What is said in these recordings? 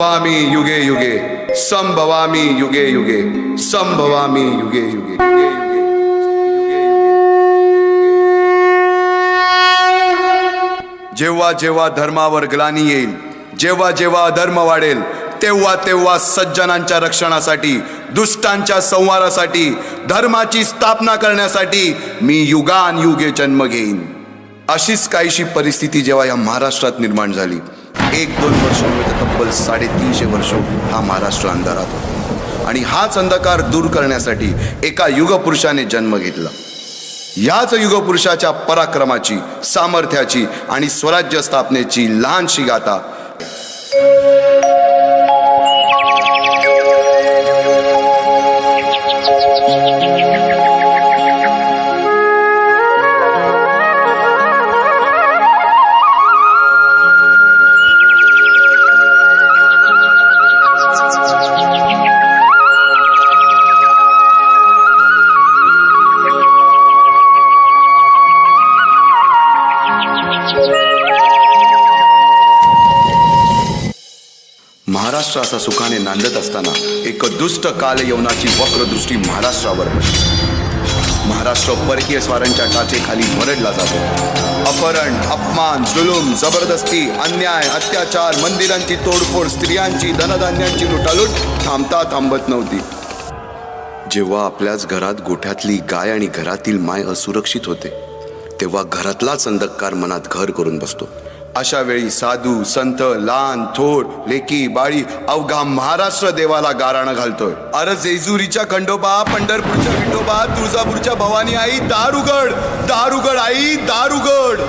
संभवामी युगे युगे संभवामी युगे युगे संभवामी युगे युगे जेव्हा जेव्हा धर्मावर ग्लानी येईल, जेव्हा जेव्हा अधर्म वाढेल, तेव्हा तेव्हा सज्जनांच्या रक्षणासाठी, दुष्टांच्या संहारासाठी, धर्माची स्थापना करण्यासाठी मी युगानयुगे जन्म घेईन. अशीच काहीशी परिस्थिती जेव्हा या महाराष्ट्रात निर्माण झाली, 1-2 वर्ष तब्बल 350 वर्ष हा महाराष्ट्र अंधारात होता. आणि हाच अंधकार दूर करण्यासाठी एका युगपुरुषाने जन्म घेतला. याच युगपुरुषाच्या पराक्रमाची, सामर्थ्याची आणि स्वराज्य स्थापनेची लहानशी गाथा महाराष्ट्र असा सुखाने नांदत असताना एक दुष्ट कालयवनाची वक्रदृष्टी महाराष्ट्रावर पडली. महाराष्ट्र परकीय स्वारांच्या टाचेखाली भरडला जातो. अपहरण, अपमान, जुलूम, जबरदस्ती, अन्याय, अत्याचार, मंदिरांची तोडफोड, स्त्रियांची, धनधान्यांची लुटालूट थांबत नव्हती. जेव्हा आपल्याच घरात गोठ्यातली गाय आणि घरातील माय असुरक्षित होते, तेव्हा घरातलाच अंधकार मनात घर करून बसतो. अशा वेळी साधू, संत, लहान, थोर, लेकी, बाळी अवघा महाराष्ट्र देवाला गाराणं घालतोय. अरे जेजुरीच्या खंडोबा, पंढरपूरच्या विठोबा, तुळजापूरच्या भवानी आई, दार उघड, दार उघड आई, दार उघड.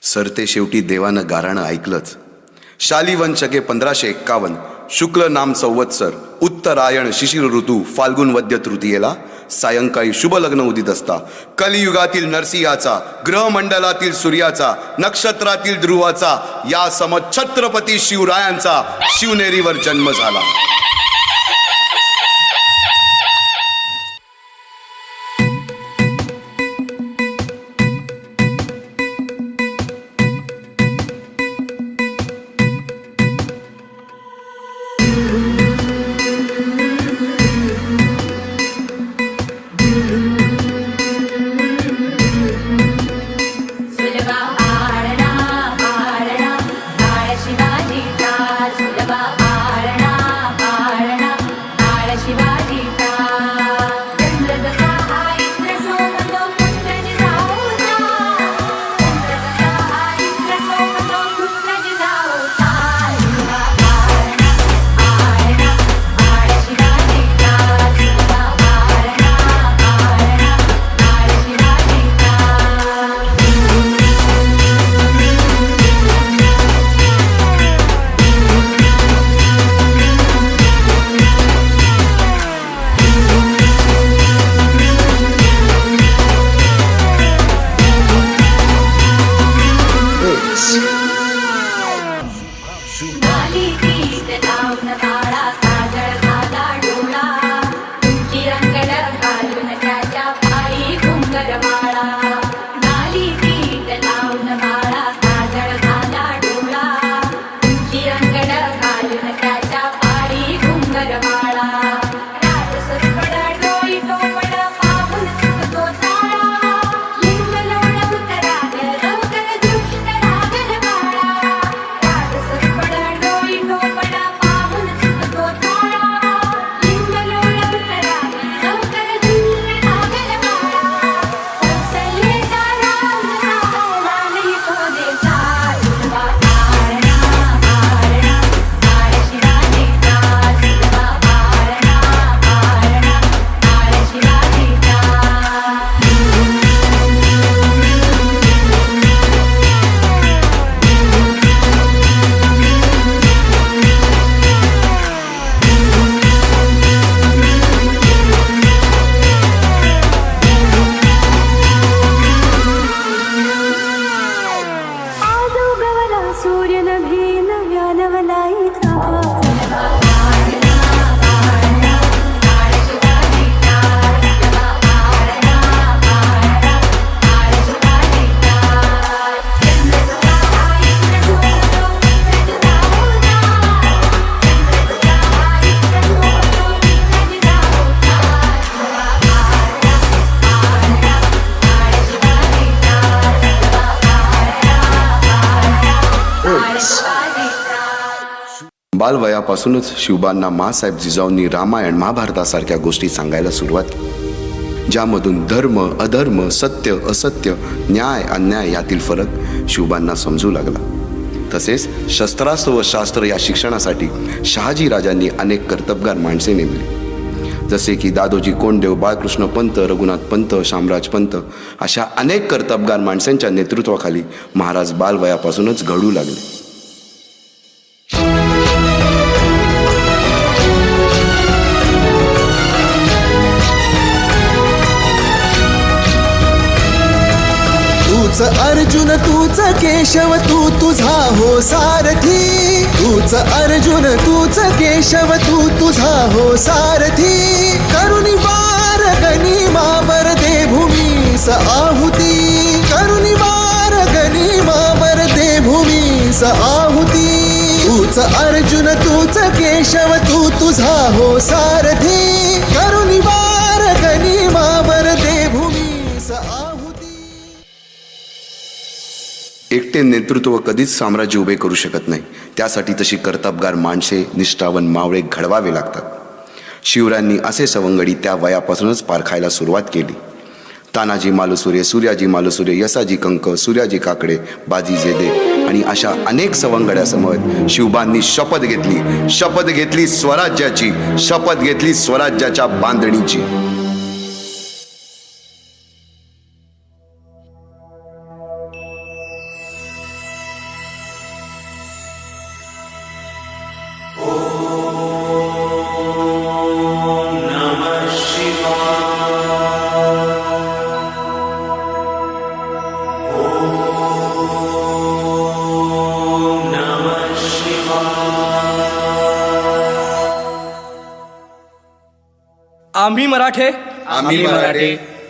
सरते शेवटी देवानं गाराणं ऐकलंच. शालिवन शके 1551 शुक्ल नाम संवत्सर उत्तरायण शिशिर ऋतू फाल्गुन वद्य तृतीयेला सायंकाळी शुभ लग्न उदित असता कलियुगातील नरसिंहाचा, ग्रहमंडलातील सूर्याचा, नक्षत्रातील ध्रुवाचा, या सम छत्रपती शिवरायांचा शिवनेरीवर जन्म झाला. बालवयापासूनच शिवबांना माँसाहेब जिजाऊंनी रामायण महाभारतासारख्या गोष्टी सांगायला सुरुवात केली, ज्यामधून धर्म अधर्म, सत्य असत्य, न्याय अन्याय यातील फरक शिवबांना समजू लागला. तसेच शस्त्रास्त्र व शास्त्र या शिक्षणासाठी शहाजी राजांनी अनेक कर्तबगार माणसे नेमली, जसे की दादोजी कोंडदेव, बाळकृष्ण पंत, रघुनाथ पंत, शामराज पंत अशा अनेक कर्तबगार माणसांच्या नेतृत्वाखाली महाराज बालवयापासूनच घडू लागले. तूच अर्जुन तूच केशव तू तुझा हो सारथी, तूच अर्जुन तूच केशव तू तुझा हो सारथी. करुणी वार गनिमावर दे भूमीस आहुती, करुणी वार गनिमावर दे भूमीस आहुती. तूच अर्जुन तूच केशव तू तुझा हो सारथी, करुणी वार गनिमावर दे भूमीस आहुती. एकटे नेतृत्व कधीच साम्राज्य उभे करू शकत नाही. त्यासाठी तशी कर्तबगार माणसे, निष्ठावन मावळे घडवावे लागतात. शिवरायांनी असे सवंगडी त्या वयापासूनच पारखायला सुरुवात केली. तानाजी मालुसुरे, सूर्याजी मालुसुरे, यसाजी कंक, सूर्याजी काकडे, बाजी जेदे आणि अशा अनेक सवंगड्यासमोर शिवबांनी शपथ घेतली स्वराज्याची, शपथ घेतली स्वराज्याच्या बांधणीची. आम्ही मराठे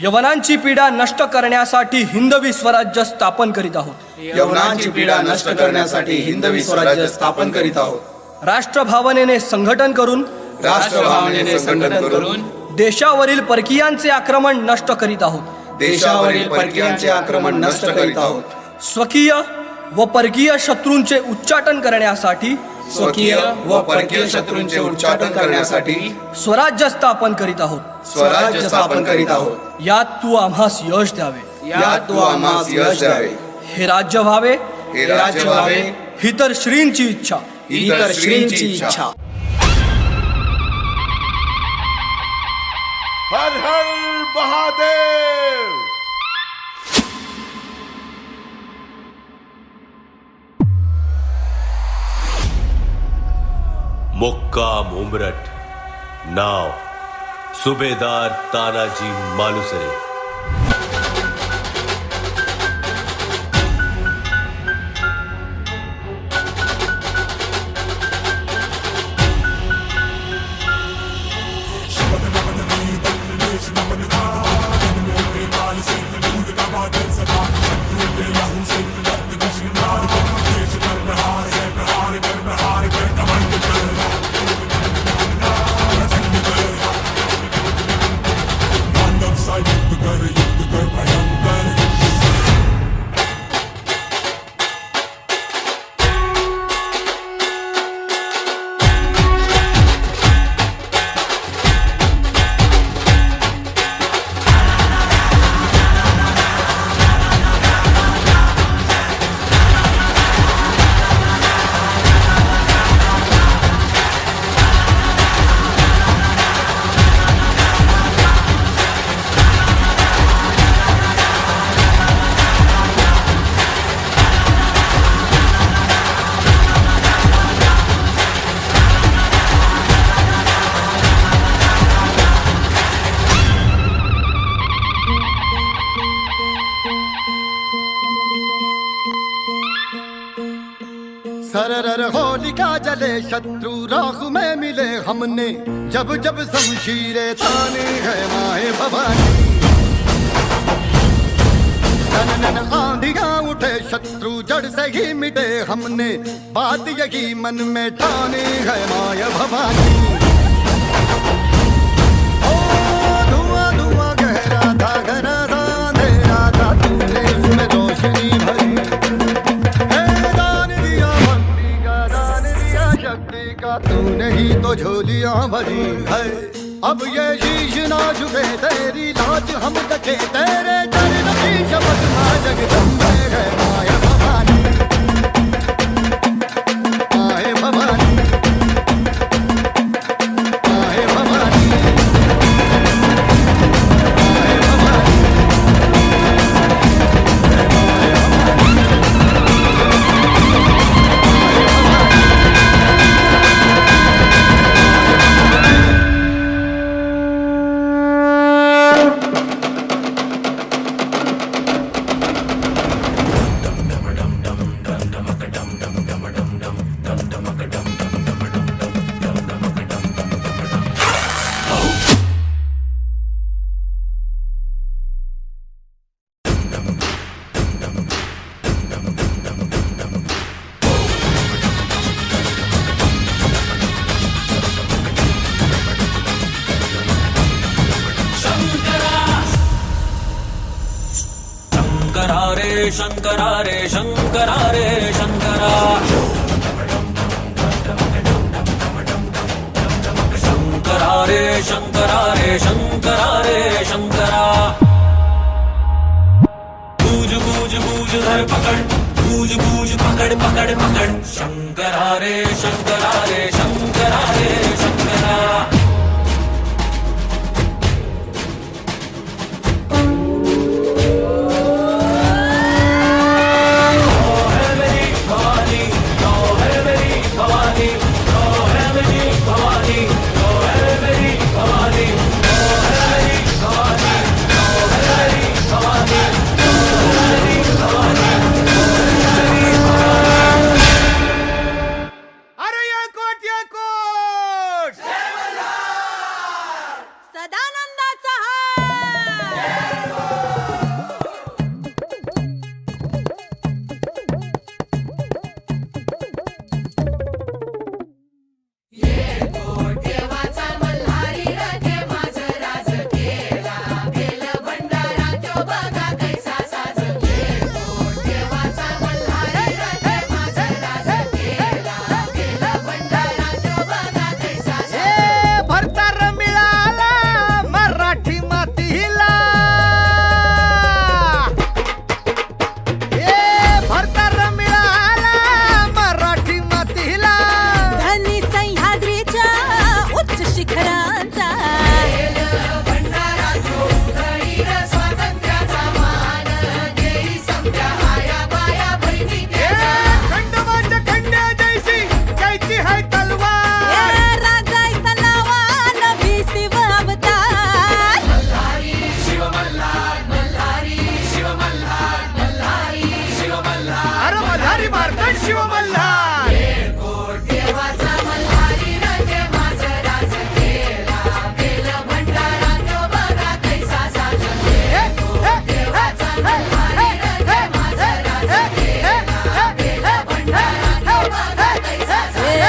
यवनांची पीडा नष्ट करण्यासाठी हिंदवी स्वराज्य स्थापन करीत आहोत. यवनांची पीडा नष्ट करण्यासाठी हिंदवी स्वराज्य स्थापन करीत आहोत. राष्ट्रभावनेने संघटन करून देशावरील परकीयांचे आक्रमण नष्ट करीत आहोत. देशावरील परकीयांचे आक्रमण नष्ट करीत आहोत. स्वकीय व परकीय शत्रूंचे उच्चाटन करण्यासाठी उच्चाटन करण्यासाठी स्वराज्य स्थापन करीत आहोत. स्वराज्य स्थापन करीत आहोत. यात तू आम्हास यश द्यावे, हे राज्य व्हावे, ही तर श्रींची इच्छा, हर हर महादेव. मुक्काम उमरठ, नाव सुभेदार तानाजी मालुसरे. सरर होलिका जले शत्रु राख में मिले हमने, जब जब शमशीरें ताने है माए भवानी. सनन आंधियां उठे शत्रु जड़ से ही मिटे हमने, बात यही मन में ठाने है माया भवानी. ओ धुआं धुआं गहरा था घना था अंधेरा था, तूने इसमें रोशनी भरी. शक्ति का दुनिया भरी है। अब ये शीश ना झुके तेरी लाज हम रखे, तेरे चरण की शपथ मां जगदम्बे है माया भवानी, माए भवानी, माए भवानी, माए भवानी, शंकरा रे शंकरा रे शंकरा शंकरा रे शंकरा रे शंकरा रे शंकरा बूझ बूझ बूझ धर पकड़ बूझ बूझ पकड़ पकड़ पकड़ शंकरा रे शंकरा रे शंकरा रे शंकरा सदानंदाचा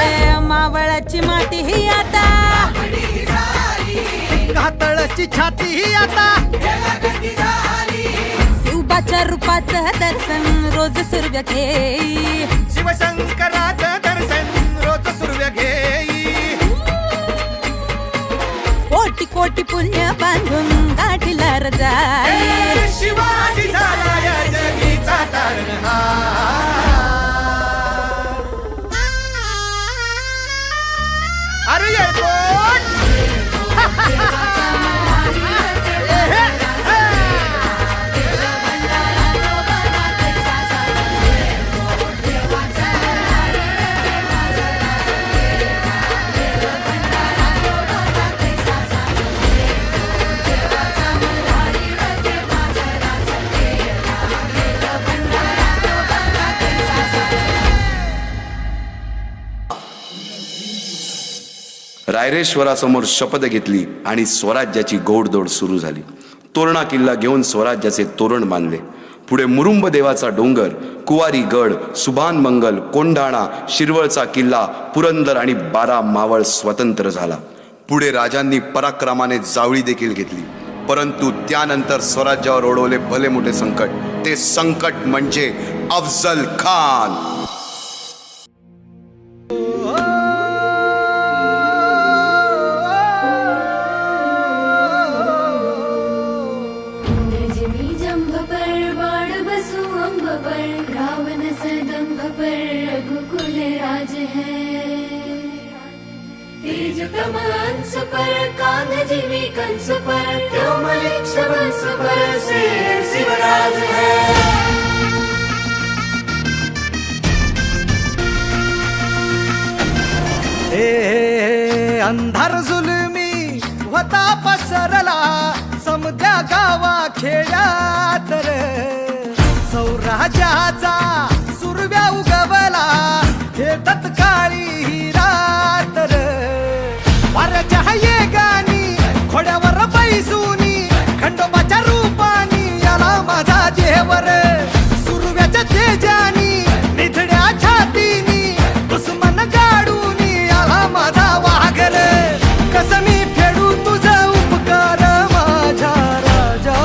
हार मावळाची माती ही आता कातळाची छाती ही आता शिवबाच्या रूपाचं दर्शन रोज सूर्य घेई शिवशंकराचं दर्शन रोज सूर्य घेई कोटी कोटी पुण्य बांधून गाठीला रजाई शिवाजी झाला या जगीचा तारणहार अरे एअरपोर्ट रायरेश्वरासमोर शपथ घेतली आणि स्वराज्याची गोडदोड सुरू झाली. तोरणा किल्ला घेऊन स्वराज्याचे तोरण बांधले. पुढे मुरुंब देवाचा डोंगर, कुवारी गड, सुभान मंगल, कोंढाणा, शिरवळचा किल्ला, पुरंदर आणि 12 मावळ स्वतंत्र झाला. पुढे राजांनी पराक्रमाने जावळी देखील घेतली. परंतु त्यानंतर स्वराज्यावर ओढवले भले मोठे संकट. ते संकट म्हणजे अफजल खान. पर कान्ह जीवी कंस पर क्यों मलिक्ष वंश पर से शिवराज है। हे अंधार जुलमी होता पसरला समद्या गावा खेड्यात रे सौराज्याचा सुरव्या उगवला हे तत्काळी ही रात रे वाऱ्याच्या येगानी खोड्यावर बैसूनी खंडोबाच्या रूपानी याला माझा देवर सुरव्याच्या तेजानी निधड्या छातीनी दुश्मन गाडूनी याला माझा वाघर कसं मी फेडू तुझा उपकार माझ्या राजा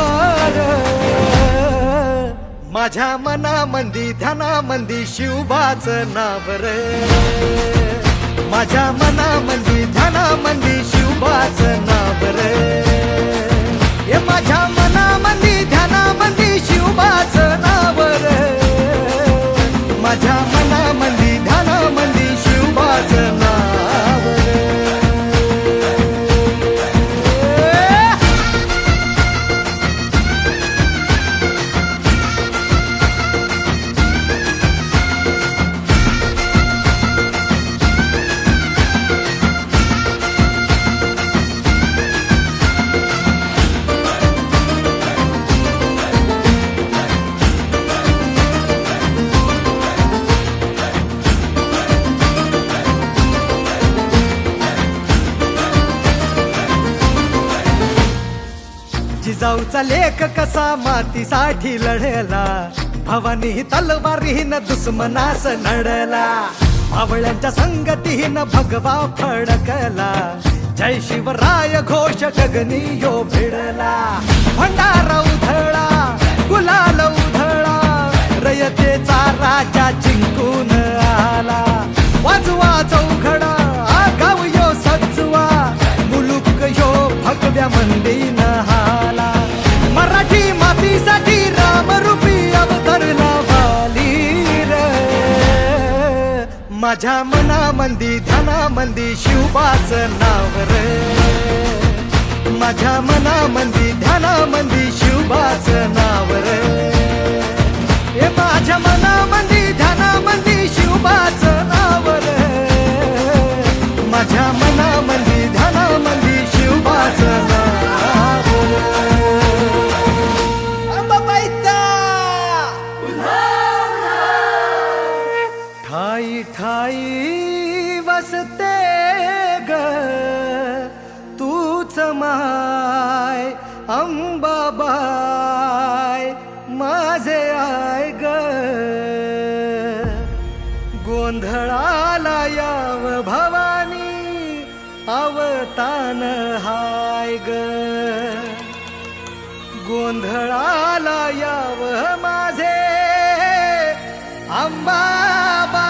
माझ्या मनामंदी ध्यानामंदी शिवबाचं नाव रे माझ्या मनामंदी ध्यानामंदी शिवबाचं नाव रे हे माझ्या मनामंदी ध्यानामंदी शिवबाचं नाव रे माझ्या मनामंदी ध्यानामंदी शिवबाचं नाव रे जिजाऊचा लेख कसा मातीसाठी लढला भवानी तलवारीनं दुश्मनास नडला मावळ्यांच्या संगतीनं भगवा फडकला जय शिवराय घोष गगनी यो भिडला भंडारा उधळा गुलाल उधळा रयतेचा राजा जिंकून आला वाजवा चौघडा गाव यो सजवा मुलुक यो भगव्या मंदीनं हाला मराठी मातीसाठी रामरूपी अवतरला वाली रे माझ्या मनामंदी ध्यानामंदी शिवबाचं नाव रे माझ्या मनामंदी ध्यानामंदी शिवबाचं नाव रे हे माझ्या मनामंदी ध्यानामंदी शिवबाचं नाव रे माझ्या मनामंदी ध्यानामंदी शिवबाचं नाव ठाई ठाई वसते ग तूच माय अंबाबाय माझे आय ग गोंधळाला याव भवानी अवतान हाय ग गोंधळाला याव माझे अंबाबाई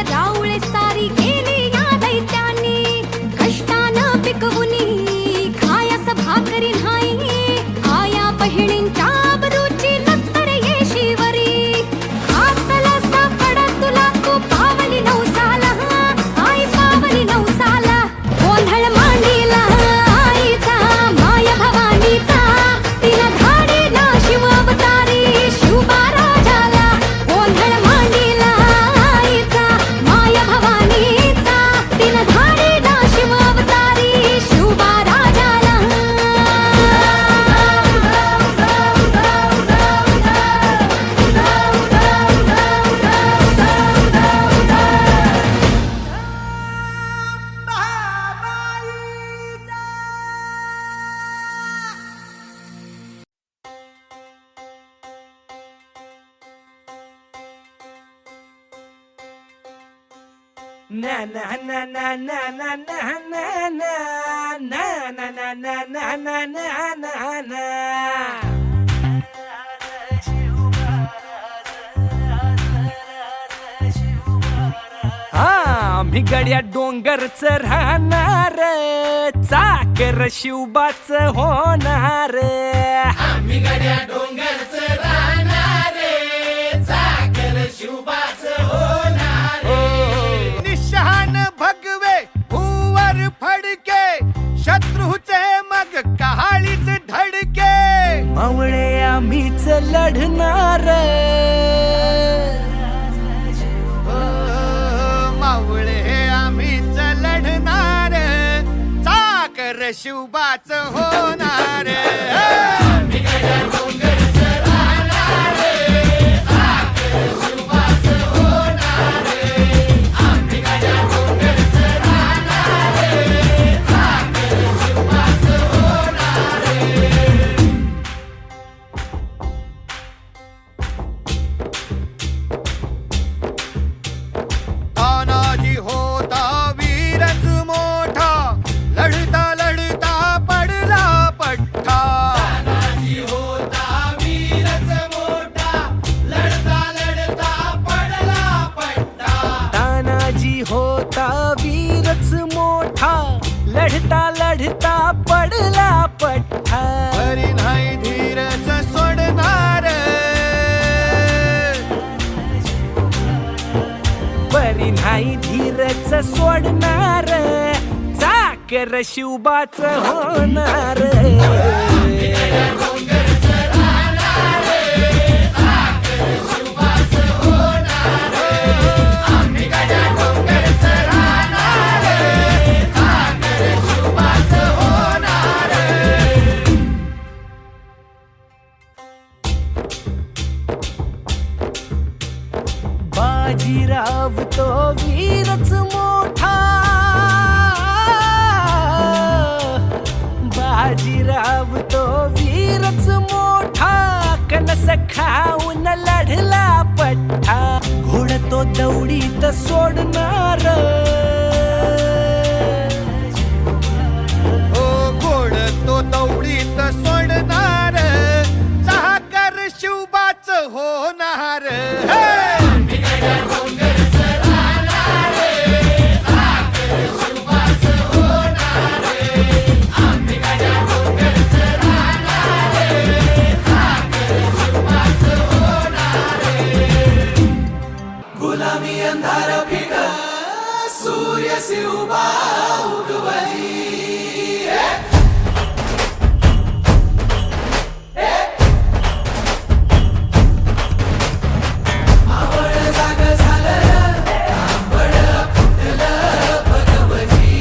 राऊळे सारी गेली या दैत्यानी कष्टानं पिकवुनी खायास भाकरी नाही आया बहिणींच्या आबरूची नत्तर येशीवरी हातला सापडा तुला तू पावली नवसाला आई पावली नवसाला गोंधळ मांडीला आईचा माया भवानीचा तिला धाडीला शिव अवतारी शिवबा राजाला गोंधळ मांडीला आईचा माया भवानीचा तिला धाडीला शिव अवतारी शिवबा राजाला ना ना ना ना ना ना ना ना ना ना ना ना ना ना ना ना ना आम्ही गड्या डोंगरच राहणार, चाकर शिवबाच होणार. आम्ही गड्या डोंगरच राहणार, चाकर शिवबाच होणार. निशान भगवे भूवर फडके, शत्रूचे मग कहाळीच धडके. मावळे आम्हीच लढणार, मावळे आम्हीच लढणार, चाकर शिवबाच होणार. तानाजी होता वीरच मोठा, लढता लढता पडला पठ्ठा. तानाजी होता वीरच मोठा, लढता लढता पडला पठ्ठा. तानाजी होता वीरच मोठा, लढता लढता पडला पठ्ठा. बरी नाही धीरच सोडणार, बरी नाही धीरच सोडणार, चाकर शिवबाच होणार. बाजीराव तो वीरच मोठा, बाजीराव तो वीरच मोठा, कणस खाऊन लढला पठ्ठा. घोड तो दौडीत सोडणार, ओ घोड तो दौडीत सोडणार, चाकर शिवबाच होणार. गुलामी अंधार फिट, सूर्य शिवबा उगवली. मावळ जाग झालं, तांबड फुटलं भगवती.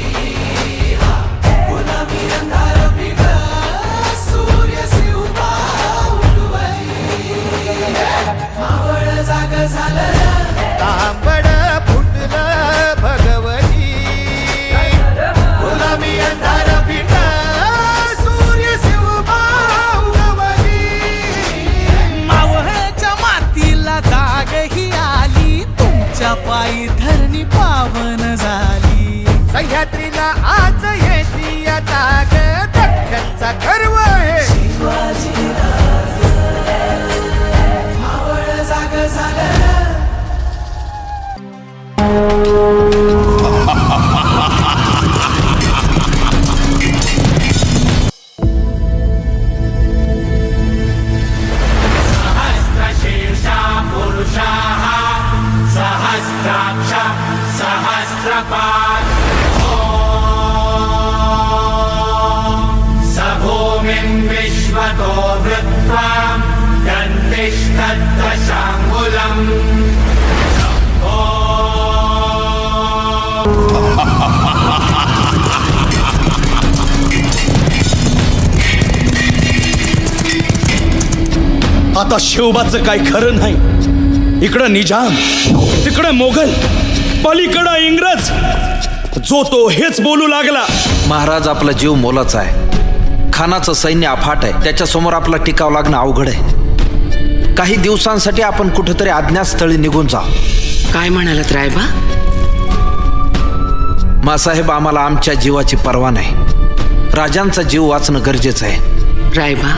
गुलामी अंधार फिट, सूर्य शिवबा उगवली. मावळ जाग झालं, तांबड फुटलं भगवती. गुलामी अंधार फिट, सूर्य शिवबा उगवली. मावळच्या मातीला जाग ही आली, तुमच्या पायी धरणी पावन झाली. सह्याद्रीला आज येती या जाग, दख्खनचा गर्व आहे. शिवाजी राज, मावळ जाग झालं. सहस्रशीर्षा पुरुषाः, सहस्राक्ष सहस्रपाद. स भूमिं विश्वतो वृत्वा दन्तिष्ठद्दशाङ्गुलम्. आता शिवबाचं काय खरं नाही. इकडं निजाम, तिकडं मोगल, पलीकडं इंग्रज. जो तो हेच बोलू लागला. महाराज, आपला जीव मोलाचा आहे. खानाचं सैन्य अफाट आहे, त्याच्यासमोर आपला टिकाव लागणं अवघड आहे. काही दिवसांसाठी आपण कुठेतरी अज्ञातस्थळी निघून जा. काय म्हणालात रायबा? मासाहेब, आम्हाला आमच्या जीवाची पर्वा नाही. राजांचा जीव वाचणं गरजेचं आहे. रायबा,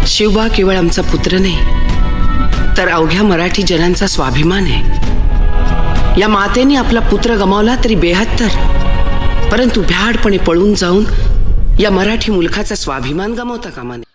शिवबा केवळ आमचा पुत्र नाही, तर अवघ्या मराठी जनांचा स्वाभिमान आहे. या मातेने आपला पुत्र गमावला तरी 72, परंतु भ्याडपणे पळून जाऊन या मराठी मुलखाचा स्वाभिमान गमावता कामा नये.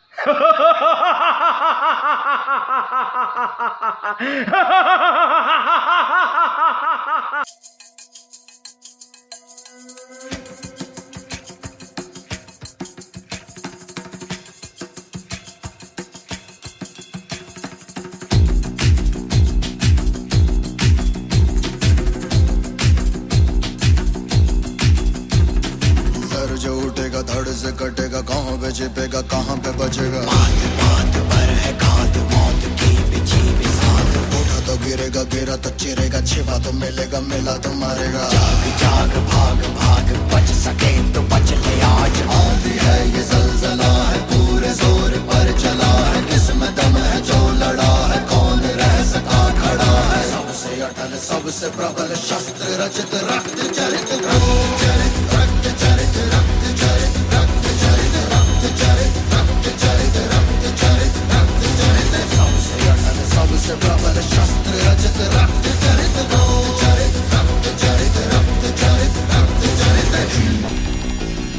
सर जो उठेगा धड़ से कटेगा, कहाँ पे छिपेगा कहाँ पे बचेगा. बात बात पर है खाद मौत की बिछी बिसात. उठा तो गिरेगा, गिरा तो चिरेगा, छिपा तो मिलेगा, मिला तो मारेगा. जाग जाग भाग भाग, बच सके तो बच ले आज. आंधी है ये जलजला है, पूरे जोर पर चला है. किसमें दम है जो लड़ा है, कौन रह सका खड़ा है. सबसे अटल सबसे प्रबल शस्त्र रचित, रक्त चरित रक्त चरित रक्त चरित रक्त चरित रक्त चरित रक्त चरित रक्त चरित रक्त चरित रक्त चरित. सबसे अटल सबसे प्रबल शस्त्र रचित, रक्त चरित रक्त चरित रक्त चरित रक्त चरित रक्त चरित.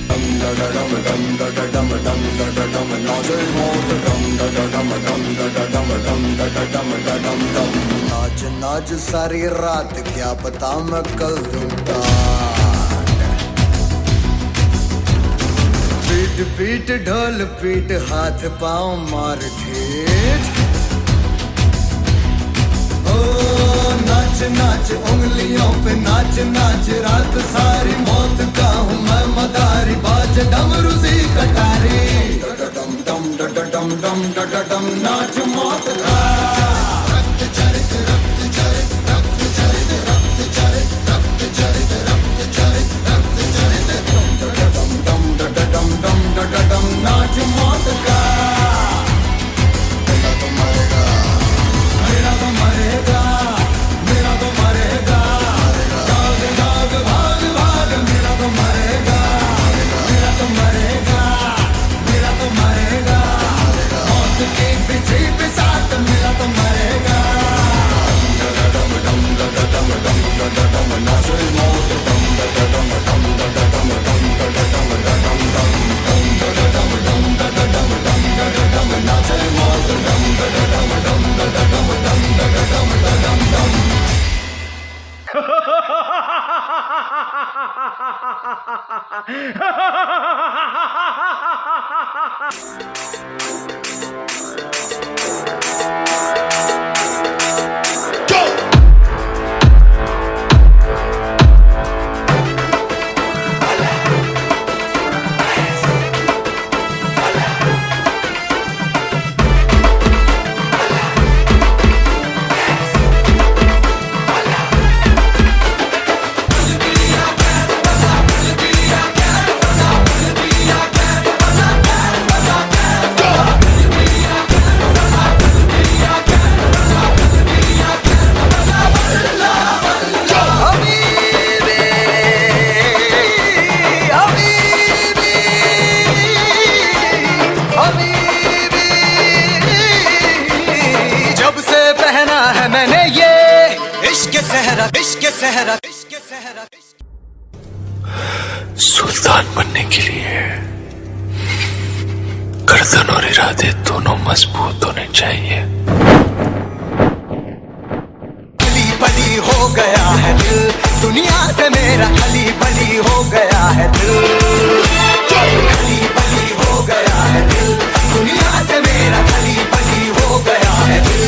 डम डम डम डम डम डम नाचे मौत. डम डम डम डम डम डम डम. नाच नाच सारी रात, क्या पता मैं कल दूंगा. पीट पीट ढोल पीट, हाथ पाँव मार ठेठ. ओ नाच नाच उंगलियों पे नाच नाच, रात सारी मौत का हूँ मैं मदारी. बाज डमरू सी कटारी. डम डम डम डम डम नाच मौत का. रक्त चरित रक्त चरित रक्त चरित रक्त चरित रक्त चरित रक्त चरित रक्त चरित. डम डम डम नाच मौत का. मेरा तो मरेगा, मेरा तो मरेगा, मेरा तो मरेगा. भाग भाग भाग भाग, मेरा तो मरेगा, मेरा तो मरेगा, मेरा तो मरेगा. मौत के पीछे पे साथ, मेरा तो मरेगा. डम डम डम डम डम नाचे मौत. डम डम डम डम नाचे मौत. सुल्तान बनने के लिए गर्दन और इरादे दोनों मजबूत होने चाहिए. खली बली हो गया है दिल, दुनिया से मेरा खली बली हो गया है दिल. खली बली हो गया है दिल, दुनिया से मेरा खली बली हो गया है दिल.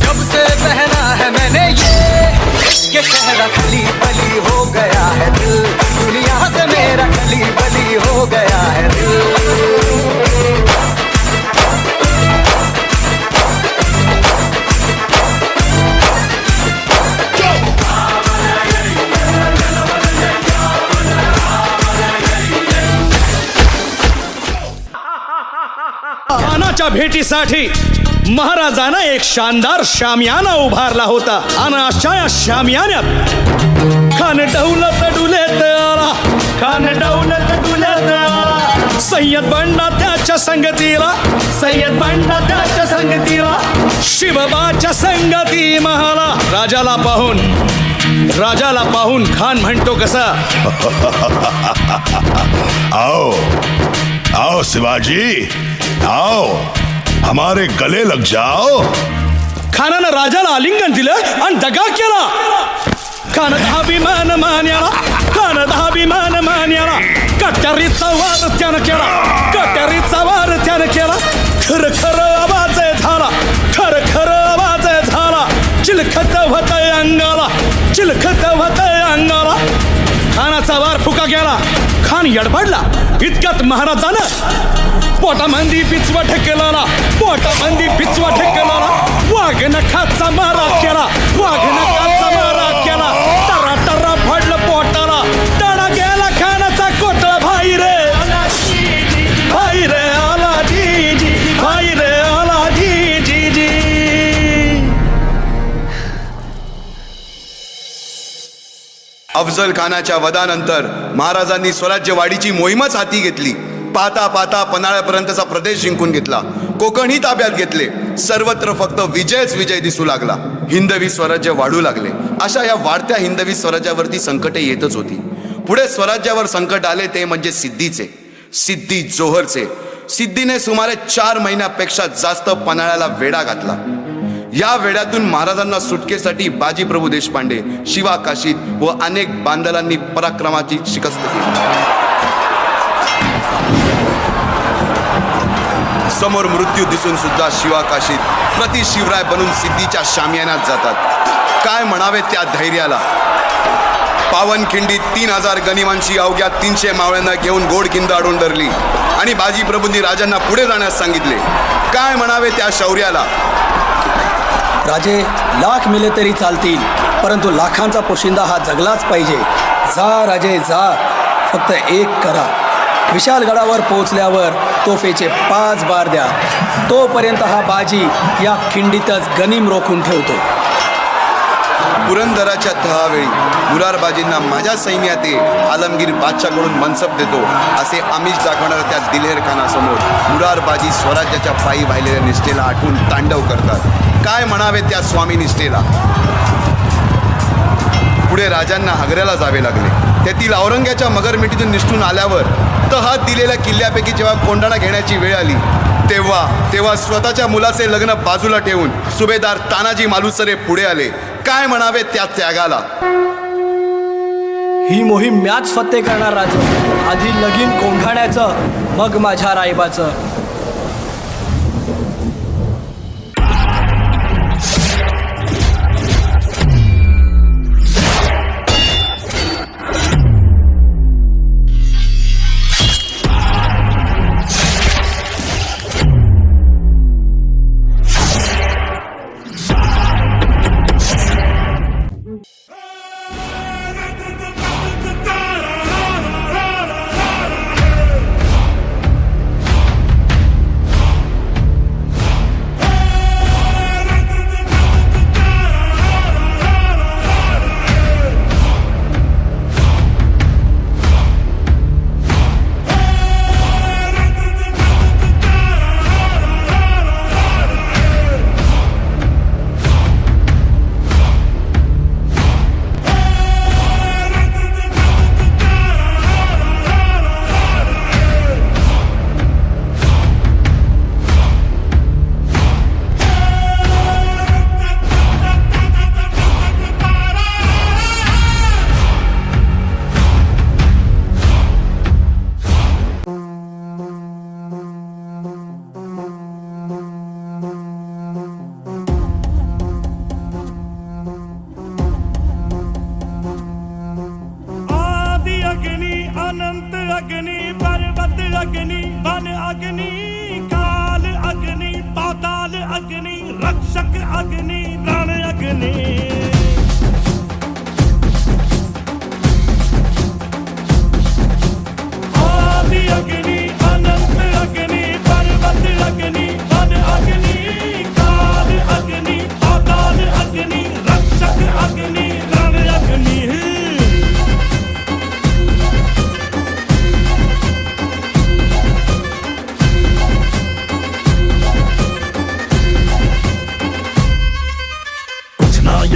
जब से पहना है मैंने ये इश्क शहरा, खली बली हो गया है दिल. दुनिया से मेरा खली बली हो गया है दिल. खानाच्या भेटीसाठी महाराजांना एक शानदार शामियाना उभारला होता आणि अशा या शामियान्यात खान डौलत डुलेत आला, खान डौलत डुलेत आला. सय्यद बंडा त्या त्याच्या संगतीला, सय्यद बंडा त्याच्या संगतीला, शिवबाच्या संगती महाला. राजाला पाहून खान म्हणतो कसा, आओ आओ शिवाजी, आओ हमारे गले लग जाओ. खानानं राजाला आलिंगन दिलं आणि दगा केला. खानात अभिमान मान्याला, कट्यारीचा वार त्यानं केला. खर आवाज झाला, चिलखत होतय अंगाला. खानाचा वार फुका गेला. खान यडबडला. इतक्यात महाराजानं पोटामंदी पिचवा ठेकला. वाघ नखाचा मारा केला. टरा फडलं पोटाला. तडा गेला खानाचा कोटळा. भाई रे आला जी. अफजल खानाच्या वधानंतर महाराजांनी स्वराज्यवाढीची मोहीमच हाती घेतली. पाहता पन्हाळ्यापर्यंतचा प्रदेश जिंकून घेतला. कोकणही ताब्यात घेतले. सर्वत्र फक्त विजय दिसू लागला. हिंदवी स्वराज्य वाढू लागले. अशा या वाढत्या हिंदवी स्वराज्यावरती संकटे येतच होती. पुढे स्वराज्यावर संकट आले ते म्हणजे सिद्धी जोहरचे. सिद्धीने सुमारे 4 महिन्यापेक्षा जास्त पन्हाळ्याला वेढा घातला. या वेड्यातून महाराजांना सुटकेसाठी बाजीप्रभू देशपांडे, शिवा काशीद व अनेक बांदलांनी पराक्रमाची शिकस्त केली. समोर मृत्यू दिसून सुद्धा शिवा काशीद प्रति शिवराय बनून सिद्धीच्या शामियानात जातात. काय म्हणावे त्या धैर्याला. पावनखिंडीत 3000 गनिमांची अवघ्या 300 मावळ्यांना घेऊन गोडखिंड आडून धरली आणि बाजीप्रभूंनी राजांना पुढे जाण्यास सांगितले. काय म्हणावे त्या शौर्याला. राजे लाख मेले तरी चालतील, परंतु लाखांचा पोशिंदा हा जगलाच पाहिजे. जा राजे जा, फक्त एक करा. विशालगडावर पोहोचल्यावर तोफेचे 5 बार द्या. तोपर्यंत हा बाजी या खिंडीतच गनीम रोखून ठेवतो. पुरंदराच्या तहावेळी मुरारबाजींना माझ्या सैन्यात आलमगीर बादशाहकडून मनसब देतो असे आमिष दाखवणाऱ्या त्या दिलेर खानासमोर मुरारबाजी स्वराज्याच्या पायी वाहिलेल्या निष्ठेला आठवून तांडव करतात. काय म्हणावे त्या स्वामी निष्ठेला. पुढे राजांना आग्र्याला जावे लागले. तेथील औरंग्याच्या मगरमिठीतून निष्ठून आल्यावर तहात दिलेल्या किल्ल्यापैकी जेव्हा कोंढाणा घेण्याची वेळ आली तेव्हा स्वतःच्या मुलाचे लग्न बाजूला ठेवून सुभेदार तानाजी मालुसरे पुढे आले. काय म्हणावे त्या त्यागाला. ही मोहीम मॅच फत्ते करणार राजे. आधी लगीन कोंढाण्याचं, मग माझ्या रायबाचं.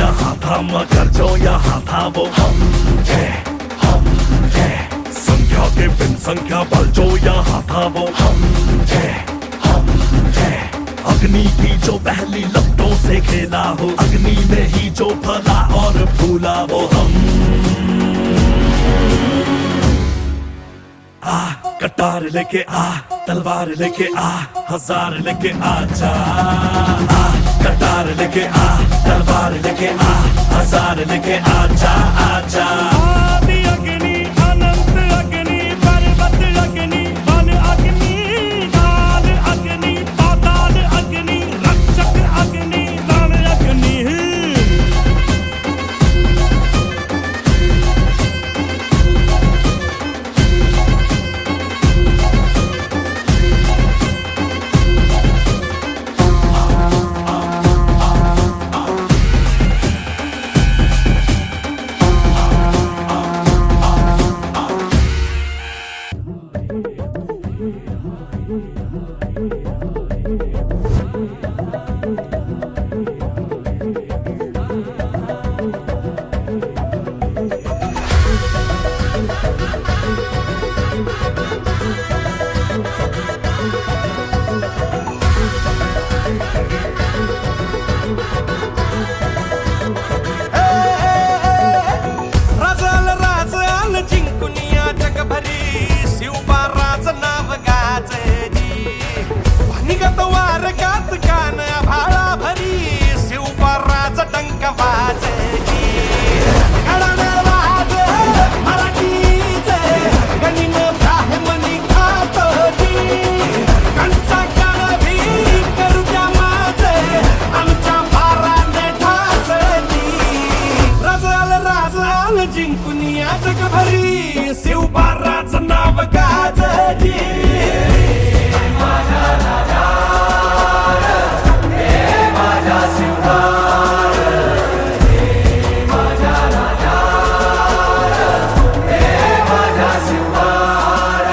यहाँ था मगर जो यहाँ था वो हम है संख्या के बिन संख्या बल जो यहाँ था वो हम है अग्नि की जो पहली लपटों से खेला हो, अग्नि में ही जो फला और फूला वो हम। आ कटार लेके आ, तलवार लेके आ, हजार लेके आ जा। आ कटार लेके आ, तलवार लेके आ, हजार लेके आ जा, आ जा। आदि अग्नि अनंत अग्नि पर्वत अग्नि बल अग्नि काल अग्नि पाताल अग्नि रक्षक अग्नि रण अग्नि। जिंकुनिया जगभरी शिवबाराचं नाव गाजली। माझा राजा हे माझा शिवबार, हे माझा राजा हे माझा शिवबार।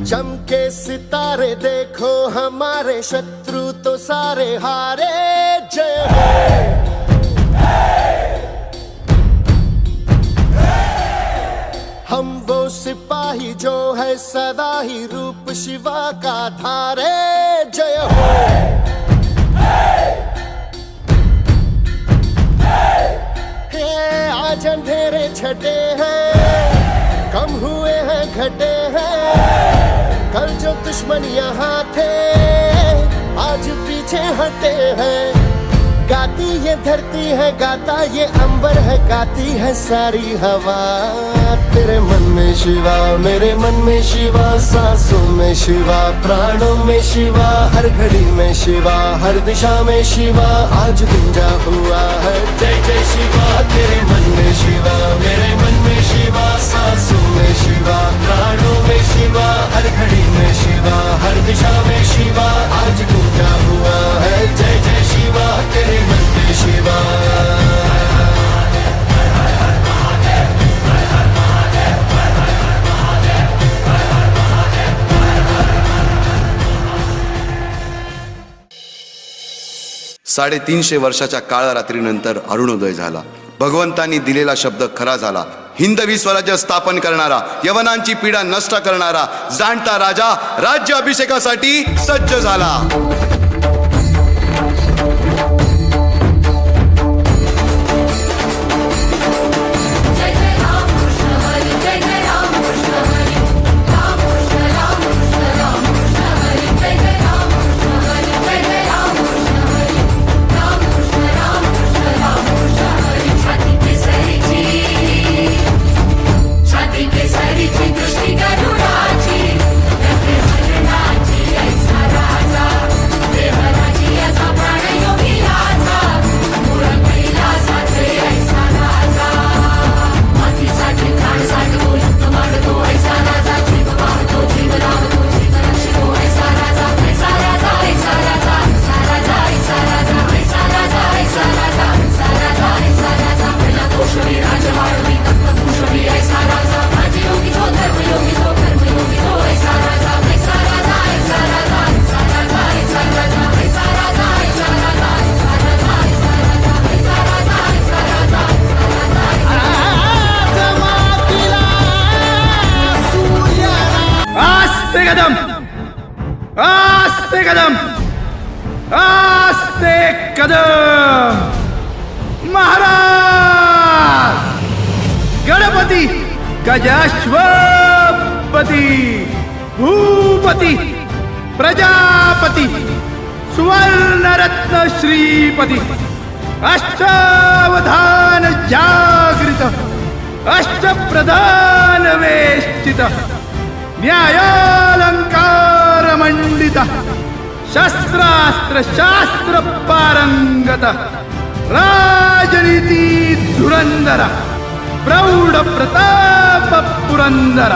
चमके सितारे देखो हमारे शत्रु तो सारे हारे। जय हो हम वो सिपाही जो है सदा ही रूप शिवा का धारे। जय हो हे आज अंधेरे छटे हैं, कम हुए हैं घटे हैं। कल जो दुश्मन यहाँ थे आज पीछे हटे हैं। गाती ये धरती है, गाता ये अंबर है, गाती है सारी हवा। तेरे मन में शिवा, मेरे मन में शिवा, सांसों में शिवा, प्राणों में शिवा, हर घड़ी में शिवा, हर दिशा में शिवा आज गुंजा हुआ है। जय जय शिवा। तेरे मन में शिवा, मेरे मन में शिवा, सांसों में शिवा, प्राणों में शिवा, हर घड़ी में शिवा, हर दिशा में शिवा आज गुंजा हुआ है। जय जय शिवा। तेरे मन में शिवा। 350 वर्षाच्या काळ रात्रीनंतर अरुणोदय झाला। भगवंतांनी दिलेला शब्द खरा झाला। हिंदवी स्वराज्य स्थापन करणारा, यवनांची पीडा नष्ट करणारा जाणता राजा राज्य अभिषेकासाठी सज्ज झाला। दृष्टी गरुडाची, ऐसा राजा कदम आस्ते कदम आस्ते कदम महाराज गणपती गजाश्वपती भूपती प्रजापती सुवर्णरत्न श्रीपती अष्टावधान जागृत अष्टप्रधान वेष्टित न्यायालंकार मंडित शस्त्रास्त्र शास्त्र पारंगत राजनीती धुरंधर प्रौढ प्रताप पुरंदर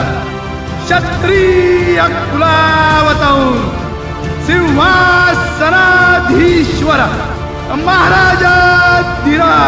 क्षत्रिय कुलावतौर सिंहासनाधीश्वर महाराजाधिराज